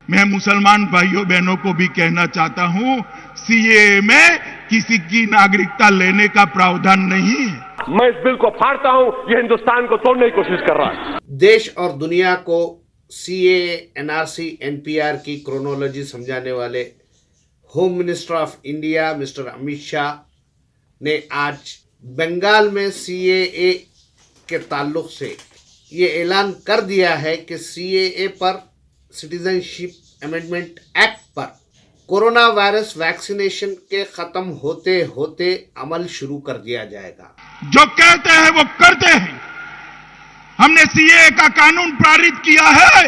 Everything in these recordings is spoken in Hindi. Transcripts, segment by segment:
मैं मुसलमान भाइयों बहनों को भी कहना चाहता हूं, सीएए में किसी की नागरिकता लेने का प्रावधान नहीं है। मैं इस बिल को फाड़ता हूं, ये हिंदुस्तान को तोड़ने की कोशिश कर रहा है। देश और दुनिया को सीएए, एनआरसी, एनपीआर की क्रोनोलॉजी समझाने वाले home minister of India mister Amit Shah ने आज बंगाल में सीएए के ताल्लुक से ये ऐलान कर दिया है कि सीएए पर, सिटीजनशिप अमेंडमेंट एक्ट पर कोरोना वायरस वैक्सीनेशन के खत्म होते होते अमल शुरू कर दिया जाएगा। जो कहते हैं वो करते हैं। हमने सीएए का कानून पारित किया है।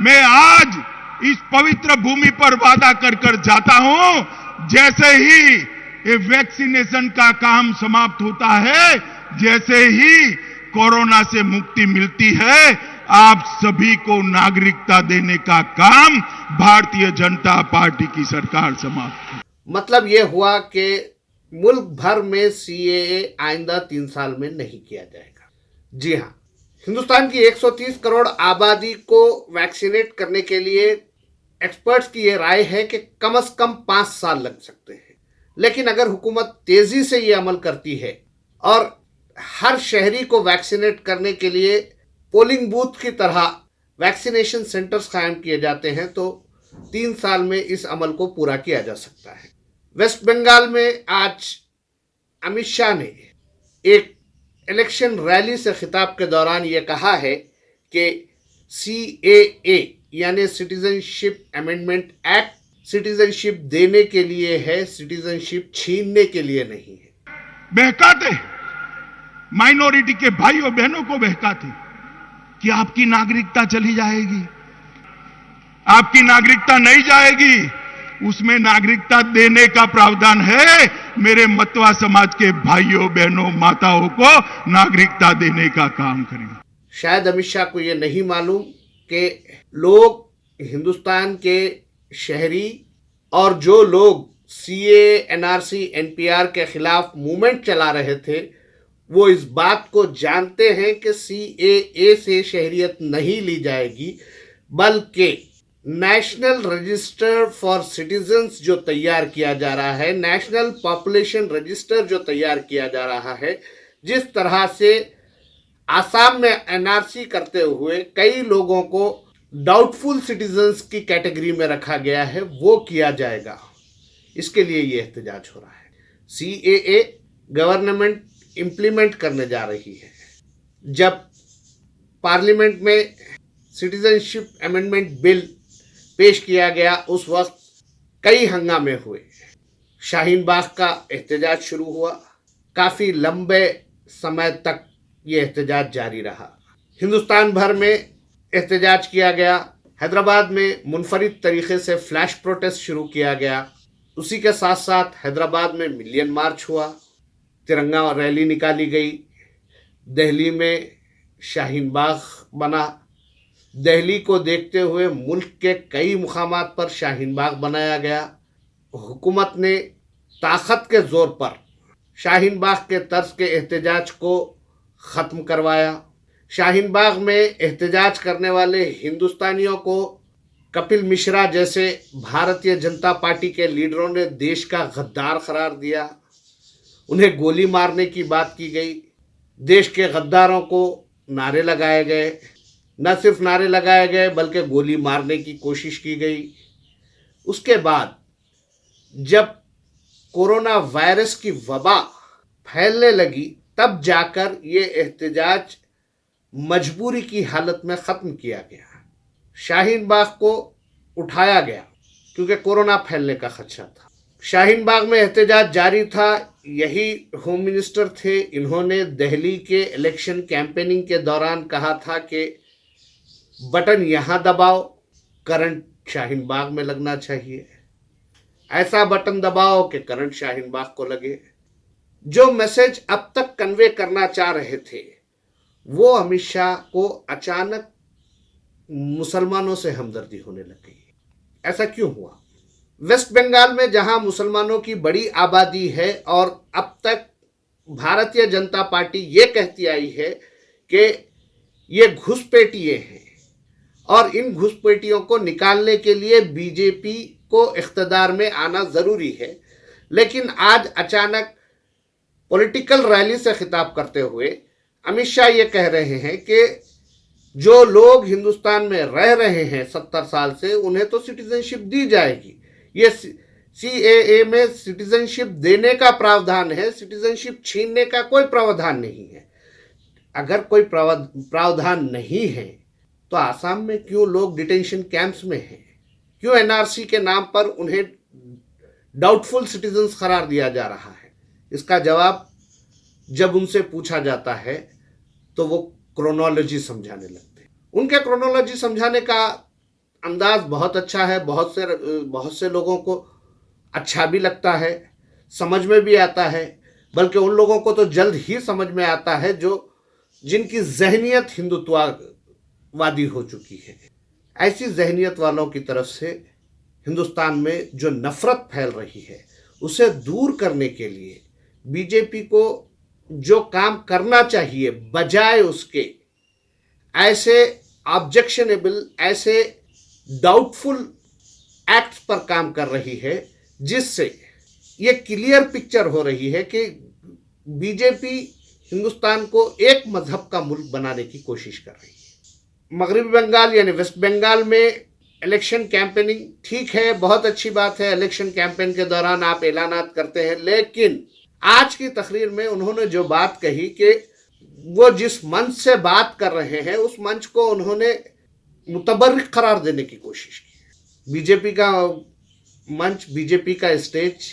मैं आज इस पवित्र भूमि पर वादा कर कर जाता हूं, जैसे ही ये वैक्सीनेशन का काम समाप्त होता है, जैसे ही कोरोना से मुक्ति मिलती है, आप सभी को नागरिकता देने का काम भारतीय जनता पार्टी की सरकार समाप्त। मतलब ये हुआ कि मुल्क भर में सीएए आइंदा 3 साल में नहीं किया जाएगा। जी हाँ, हिंदुस्तान की 130 करोड़ आबादी को वैक्सीनेट करने के लिए एक्सपर्ट्स की ये राय है कि कम से कम 5 साल लग सकते हैं। लेकिन अगर हुकूमत तेजी से ये अमल करती है और हर शहरी को वैक्सीनेट करने के लिए पोलिंग बूथ की तरह वैक्सीनेशन सेंटर्स कायम किए जाते हैं, तो 3 साल में इस अमल को पूरा किया जा सकता है। वेस्ट बंगाल में आज अमित शाह ने एक इलेक्शन रैली से खिताब के दौरान ये कहा है कि सीएए यानी सिटीजनशिप अमेंडमेंट एक्ट सिटीजनशिप देने के लिए है, सिटीजनशिप छीनने के लिए नहीं है। बहकाते माइनॉरिटी के भाइयों बहनों को बहकाते कि आपकी नागरिकता चली जाएगी, आपकी नागरिकता नहीं जाएगी, उसमें नागरिकता देने का प्रावधान है। मेरे मतवा समाज के भाइयों बहनों माताओं को नागरिकता देने का काम करेंगे। शायद अमित शाह को यह नहीं मालूम कि लोग, हिंदुस्तान के शहरी और जो लोग सीए, एनआरसी, एनपीआर के खिलाफ मूवमेंट चला रहे थे, वो इस बात को जानते हैं कि सीएए से शहरियत नहीं ली जाएगी, बल्कि नेशनल रजिस्टर फॉर सिटीजन्स जो तैयार किया जा रहा है, नेशनल पॉपुलेशन रजिस्टर जो तैयार किया जा रहा है, जिस तरह से आसाम में एनआरसी करते हुए कई लोगों को डाउटफुल सिटीजन्स की कैटेगरी में रखा गया है, वो किया जाएगा। इसके लिए ये एहतजाज हो रहा है। सीएए गवर्नमेंट इम्प्लीमेंट करने जा रही है। जब पार्लियामेंट में सिटीजनशिप अमेंडमेंट बिल पेश किया गया, उस वक्त कई हंगामे हुए। शाहीन बाग का एहतजाज शुरू हुआ, काफ़ी लंबे समय तक ये एहतजाज जारी रहा। हिंदुस्तान भर में एहतजाज किया गया। हैदराबाद में मुनफरिद तरीके से फ्लैश प्रोटेस्ट शुरू किया गया। उसी के साथ साथ हैदराबाद में मिलियन मार्च हुआ, तिरंगा रैली निकाली गई। दिल्ली में शाहीन बाग बना। दिल्ली को देखते हुए मुल्क के कई मुकामात पर शाहीन बाग बनाया गया। हुकूमत ने ताकत के जोर पर शाहीन बाग के तर्ज के एहतजाज को ख़त्म करवाया। शाहीन बाग में एहतजाज करने वाले हिंदुस्तानियों को कपिल मिश्रा जैसे भारतीय जनता पार्टी के लीडरों ने देश का गद्दार करार दिया। उन्हें गोली मारने की बात की गई। देश के गद्दारों को नारे लगाए गए। न सिर्फ नारे लगाए गए बल्कि गोली मारने की कोशिश की गई। उसके बाद जब कोरोना वायरस की वबा फैलने लगी, तब जाकर ये एहतजाज मजबूरी की हालत में ख़त्म किया गया। शाहीन बाग को उठाया गया क्योंकि कोरोना फैलने का खदशा था। शाहीन बाग में एहतजाज जारी था। यही होम मिनिस्टर थे, इन्होंने दिल्ली के इलेक्शन कैंपेनिंग के दौरान कहा था कि बटन यहाँ दबाओ, करंट शाहीन बाग में लगना चाहिए। ऐसा बटन दबाओ कि करंट शाहीन बाग को लगे। जो मैसेज अब तक कन्वे करना चाह रहे थे, वो अमित शाह को अचानक मुसलमानों से हमदर्दी होने लग गई। ऐसा क्यों हुआ? वेस्ट बंगाल में जहां मुसलमानों की बड़ी आबादी है और अब तक भारतीय जनता पार्टी ये कहती आई है कि ये घुसपैठिए हैं और इन घुसपैठियों को निकालने के लिए बीजेपी को इख्तिदार में आना ज़रूरी है। लेकिन आज अचानक पॉलिटिकल रैली से खिताब करते हुए अमित शाह ये कह रहे हैं कि जो लोग हिंदुस्तान में रह रहे हैं 70 साल से, उन्हें तो सिटीजनशिप दी जाएगी। ये सीएए में सिटीजनशिप देने का प्रावधान है, सिटीजनशिप छीनने का कोई प्रावधान नहीं है। अगर कोई प्रावधान नहीं है तो आसाम में क्यों लोग डिटेंशन कैंप्स में हैं? क्यों एनआरसी के नाम पर उन्हें डाउटफुल सिटीजन्स करार दिया जा रहा है? इसका जवाब जब उनसे पूछा जाता है तो वो क्रोनोलॉजी समझाने लगते हैं। उनके क्रोनोलॉजी समझाने का अंदाज बहुत अच्छा है, बहुत से लोगों को अच्छा भी लगता है, समझ में भी आता है। बल्कि उन लोगों को तो जल्द ही समझ में आता है जिनकी जहनियत हिंदुत्ववादी हो चुकी है। ऐसी जहनियत वालों की तरफ से हिंदुस्तान में जो नफरत फैल रही है उसे दूर करने के लिए बीजेपी को जो काम करना चाहिए, बजाय उसके ऐसे ऑब्जेक्शनेबल, ऐसे डाउटफुल एक्ट्स पर काम कर रही है, जिससे ये क्लियर पिक्चर हो रही है कि बीजेपी हिंदुस्तान को एक मजहब का मुल्क बनाने की कोशिश कर रही है। मगरबी बंगाल यानी वेस्ट बंगाल में इलेक्शन कैंपेनिंग ठीक है, बहुत अच्छी बात है। इलेक्शन कैंपेन के दौरान आप ऐलानात करते हैं, लेकिन आज की तकरीर में उन्होंने जो बात कही कि वो जिस मंच से बात कर रहे हैं उस मंच को उन्होंने मुतबर्रिक करार देने की कोशिश की। बीजेपी का मंच, बीजेपी का स्टेज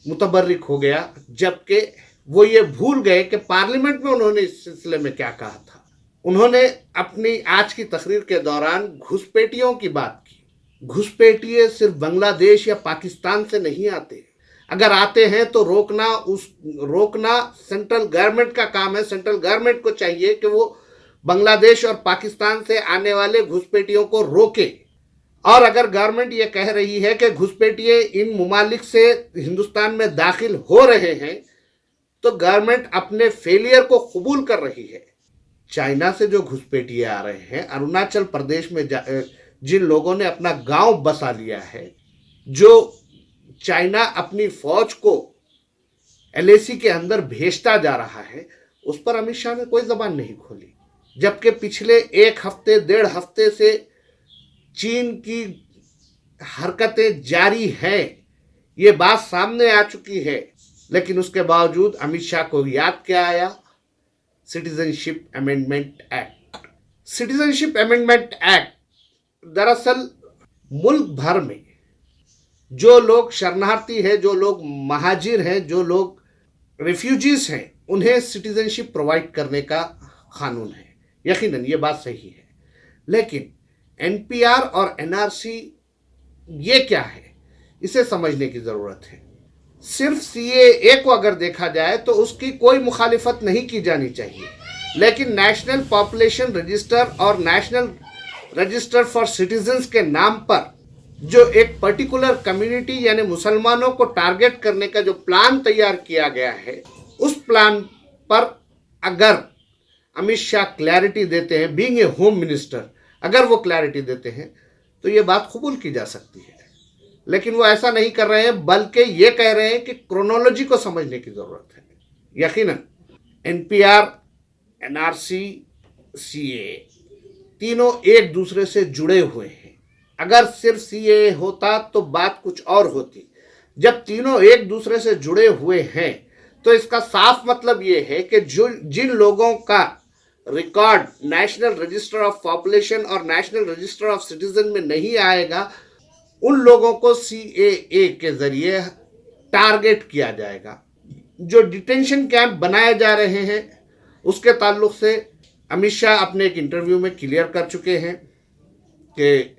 मुतबर्रिक हो गया, जबकि वो ये भूल गए कि पार्लियामेंट में उन्होंने इस सिलसिले में क्या कहा था। उन्होंने अपनी आज की तकरीर के दौरान घुसपैठियों की बात की। घुसपैठिए सिर्फ बांग्लादेश या पाकिस्तान से नहीं आते, अगर आते हैं तो रोकना सेंट्रल गवर्नमेंट का काम है। सेंट्रल गवर्नमेंट को चाहिए कि वो बांग्लादेश और पाकिस्तान से आने वाले घुसपैठियों को रोके। और अगर गवर्नमेंट ये कह रही है कि घुसपैठिए इन ममालिक से हिंदुस्तान में दाखिल हो रहे हैं, तो गवर्नमेंट अपने फेलियर को कबूल कर रही है। चाइना से जो घुसपैठिए आ रहे हैं, अरुणाचल प्रदेश में जिन लोगों ने अपना गांव बसा लिया है, जो चाइना अपनी फौज को एलएसी के अंदर भेजता जा रहा है, उस पर अमित शाह ने कोई जबान नहीं खोली। जबकि पिछले 1 हफ्ते 1.5 हफ्ते से चीन की हरकतें जारी हैं, ये बात सामने आ चुकी है। लेकिन उसके बावजूद अमित शाह को याद क्या आया? Citizenship amendment act. Citizenship amendment act दरअसल मुल्क भर में जो लोग शरणार्थी हैं, जो लोग महाजिर हैं, जो लोग रिफ्यूजीज हैं, उन्हें सिटीजनशिप प्रोवाइड करने का कानून है। यकीनन ये बात सही है, लेकिन एनपीआर और एनआरसी ये क्या है, इसे समझने की ज़रूरत है। सिर्फ सीएए को अगर देखा जाए तो उसकी कोई मुखालिफत नहीं की जानी चाहिए, लेकिन नेशनल पॉपुलेशन रजिस्टर और नेशनल रजिस्टर फॉर सिटीजन्स के नाम पर जो एक पर्टिकुलर कम्युनिटी यानी मुसलमानों को टारगेट करने का जो प्लान तैयार किया गया है, उस प्लान पर अगर अमित शाह क्लैरिटी देते हैं, बीइंग ए होम मिनिस्टर, अगर वो क्लैरिटी देते हैं तो ये बात कबूल की जा सकती है। लेकिन वो ऐसा नहीं कर रहे हैं, बल्कि ये कह रहे हैं कि क्रोनोलॉजी को समझने की ज़रूरत है। यकीनन एनपीआर, एनआरसी, सीए तीनों एक दूसरे से जुड़े हुए हैं। अगर सिर्फ सीए होता तो बात कुछ और होती। जब तीनों एक दूसरे से जुड़े हुए हैं तो इसका साफ मतलब ये है कि जिन लोगों का record national register of population और नेशनल रजिस्टर ऑफ सिटीजन में नहीं आएगा, उन लोगों को सीएए के जरिए टारगेट किया जाएगा। जो डिटेंशन कैंप बनाए जा रहे हैं उसके ताल्लुक से अमित शाह अपने एक इंटरव्यू में क्लियर कर चुके हैं कि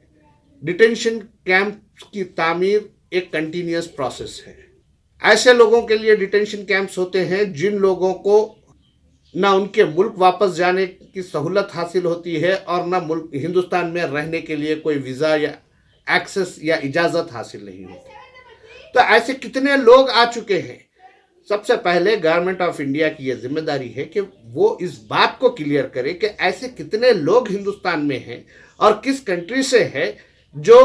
डिटेंशन कैंप की तामीर एक कंटिन्यूअस प्रोसेस है। ऐसे लोगों के लिए डिटेंशन कैंप्स होते हैं जिन लोगों को ना उनके मुल्क वापस जाने की सहूलत हासिल होती है और ना मुल्क हिंदुस्तान में रहने के लिए कोई वीज़ा या एक्सेस या इजाज़त हासिल नहीं होती। तो ऐसे कितने लोग आ चुके हैं। सबसे पहले गवर्नमेंट ऑफ इंडिया की यह जिम्मेदारी है कि वो इस बात को क्लियर करे कि ऐसे कितने लोग हिंदुस्तान में हैं और किस कंट्री से है जो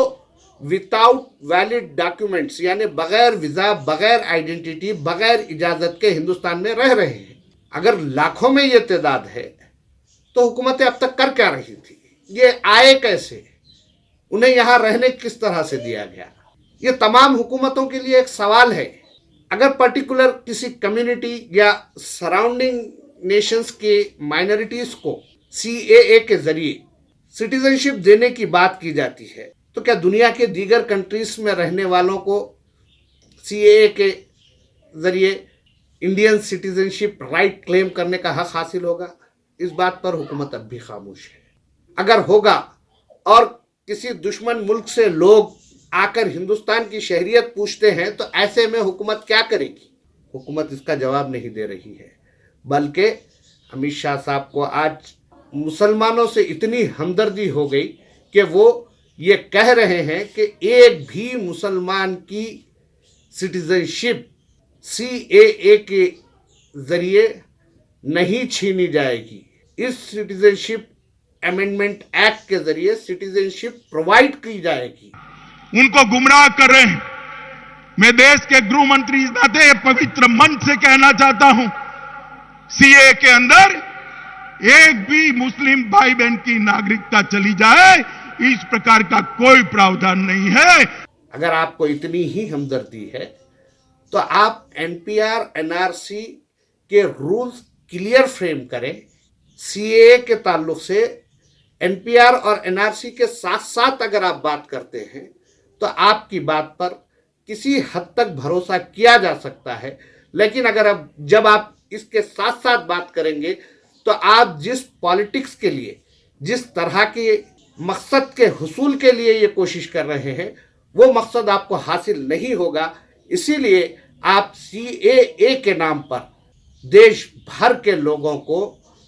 विदाउट वैलिड डॉक्यूमेंट्स यानी बगैर वीज़ा, बगैर आइडेंटिटी, बगैर इजाज़त के हिंदुस्तान में रह रहे हैं। अगर लाखों में ये तादाद है तो हुकूमतें अब तक कर क्या रही थी? ये आए कैसे? उन्हें यहाँ रहने किस तरह से दिया गया? ये तमाम हुकूमतों के लिए एक सवाल है। अगर पर्टिकुलर किसी कम्युनिटी या सराउंडिंग नेशंस के माइनॉरिटीज़ को CAA के जरिए सिटीजनशिप देने की बात की जाती है तो क्या दुनिया के दीगर कंट्रीज में रहने वालों को CAA के जरिए इंडियन सिटीजनशिप राइट क्लेम करने का हक हासिल होगा? इस बात पर हुकूमत अब भी खामोश है। अगर होगा और किसी दुश्मन मुल्क से लोग आकर हिंदुस्तान की शहरियत पूछते हैं तो ऐसे में हुकूमत क्या करेगी? हुकूमत इसका जवाब नहीं दे रही है, बल्कि अमित शाह साहब को आज मुसलमानों से इतनी हमदर्दी हो गई कि वो ये कह रहे हैं कि एक भी मुसलमान की सिटीजनशिप CAA के जरिए नहीं छीनी जाएगी। इस सिटीजनशिप अमेंडमेंट एक्ट के जरिए सिटीजनशिप प्रोवाइड की जाएगी। उनको गुमराह कर रहे हैं। मैं देश के गृह मंत्री इस नाते पवित्र मन से कहना चाहता हूं, CAA के अंदर एक भी मुस्लिम भाई बहन की नागरिकता चली जाए, इस प्रकार का कोई प्रावधान नहीं है। अगर आपको इतनी ही हमदर्दी है तो आप NPR NRC के रूल्स क्लियर फ्रेम करें। CAA के ताल्लुक से NPR और NRC के साथ साथ अगर आप बात करते हैं तो आपकी बात पर किसी हद तक भरोसा किया जा सकता है। लेकिन अगर जब आप इसके साथ साथ बात करेंगे तो आप जिस पॉलिटिक्स के लिए, जिस तरह के मकसद के हुसूल के लिए ये कोशिश कर रहे हैं, वो मकसद आपको हासिल नहीं होगा। इसीलिए आप CAA के नाम पर देश भर के लोगों को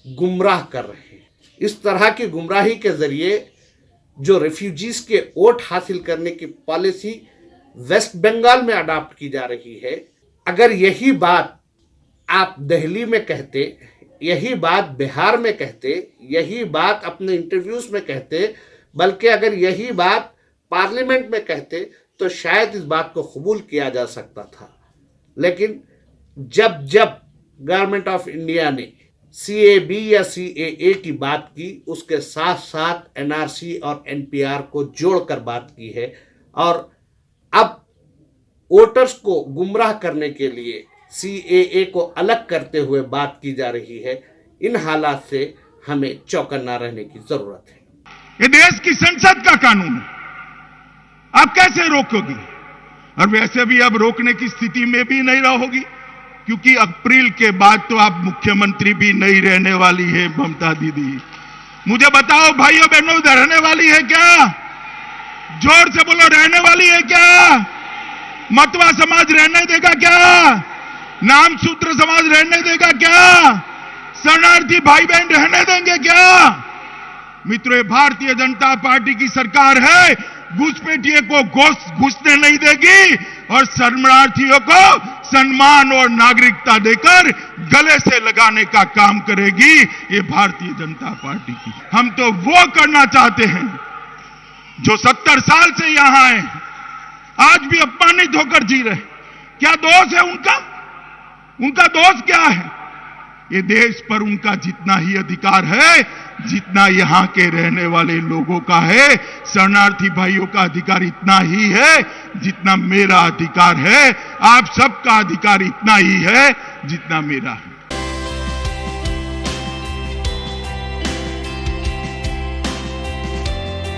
गुमराह कर रहे हैं। इस तरह की गुमराही के जरिए जो रेफ्यूजीज के वोट हासिल करने की पॉलिसी वेस्ट बंगाल में अडॉप्ट की जा रही है, अगर यही बात आप दिल्ली में कहते, यही बात बिहार में कहते, यही बात अपने इंटरव्यूज में कहते, बल्कि अगर यही बात पार्लियामेंट में कहते तो शायद इस बात को कबूल किया जा सकता था। लेकिन जब जब गवर्नमेंट ऑफ इंडिया ने CAB या CAA की बात की, उसके साथ साथ NRC और NPR को जोड़कर बात की है और अब वोटर्स को गुमराह करने के लिए CAA को अलग करते हुए बात की जा रही है। इन हालात से हमें चौकन्ना रहने की जरूरत है। ये देश की संसद का कानून है, आप कैसे रोकोगी? और वैसे भी अब रोकने की स्थिति में भी नहीं रहोगी, क्योंकि अप्रैल के बाद तो आप मुख्यमंत्री भी नहीं रहने वाली है ममता दीदी। मुझे बताओ भाइयों बहनों, इधर रहने वाली है क्या? जोर से बोलो, रहने वाली है क्या? मतवा समाज रहने देगा क्या? नाम सूत्र समाज रहने देगा क्या? शरणार्थी भाई बहन रहने देंगे क्या? मित्रों, ये भारतीय जनता पार्टी की सरकार है, घुसपैठिए को घुसने नहीं देगी और शरणार्थियों को सम्मान और नागरिकता देकर गले से लगाने का काम करेगी ये भारतीय जनता पार्टी की। हम तो वो करना चाहते हैं जो 70 साल से यहां हैं, आज भी अपमानित होकर जी रहे। क्या दोष है उनका? उनका दोष क्या है? ये देश पर उनका जितना ही अधिकार है जितना यहां के रहने वाले लोगों का है। शरणार्थी भाइयों का अधिकार इतना ही है जितना मेरा अधिकार है। आप सबका अधिकार इतना ही है जितना मेरा है।